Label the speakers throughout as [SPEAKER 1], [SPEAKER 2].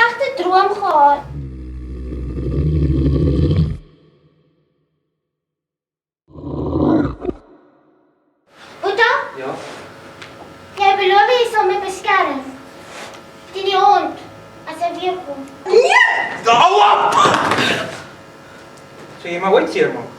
[SPEAKER 1] slegte droom gehad. Boeta,
[SPEAKER 2] Ja?
[SPEAKER 1] jy beloof jy sal my beskerm. Teen die hond, as hy weer kom.
[SPEAKER 2] Hou op! Sê jy maar ooit seer maak?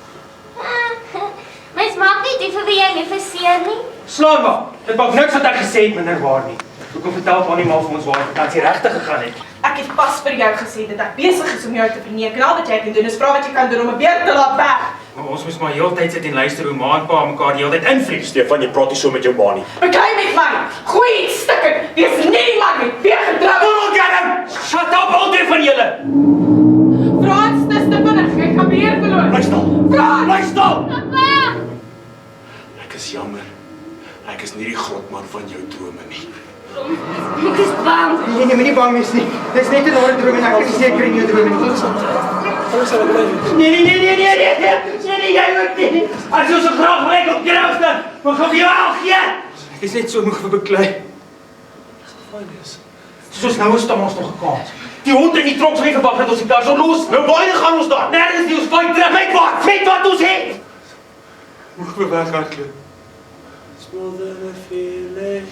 [SPEAKER 1] Mens maak nie die vir wie jy lief is seer nie.
[SPEAKER 2] Slaan maar! Dit maak niks wat ek gesê het minder waar nie. Hoekom vertel Bonnie maar vir ons waar het sy regtig gegaan het?
[SPEAKER 3] Ek het pas vir jou gesê dat ek besig is om jou te verneek. En al wat jy kan doen is vra wat jy kan doen om 'n beer te laat weg.
[SPEAKER 2] Maar ons moes maar heeltyd sit en luister hoe ma en pa mekaar die hele tyd invlieg.
[SPEAKER 4] Stefan, jy praat nie so met jou ma nie.
[SPEAKER 3] Beklei met my. Gooi iets stukken. Wees nie die man met wie getrou.
[SPEAKER 2] Bullgum! Shut up, al die van julle!
[SPEAKER 3] Frans, dis te vinnig. Jy gaan beheer verloor.
[SPEAKER 4] Bly stil!
[SPEAKER 3] Frans!
[SPEAKER 4] Bly stil!
[SPEAKER 1] Papa!
[SPEAKER 4] Ek is jammer. Ek is nie die grotman van jou drome nie.
[SPEAKER 1] Ek is bang.
[SPEAKER 5] Nee, moenie bang wees nie. Dis net 'n harde droom en ek is seker in jou droom nie.
[SPEAKER 2] Nee, jy moet nie! As jy so graag wil op die rooster, dan gaan jy wel gee! Ek is net so moeg vir beklei. Soos nou staan ons nog gekans. Die hond in die tronk sal nie verwag dat ons die kar sal los.
[SPEAKER 4] Nou waarheen gaan ons dan?
[SPEAKER 2] Nergens nie, ons vaai terug. Met wat ons het!
[SPEAKER 4] Moeg vir weghardloop. It's more than a feeling.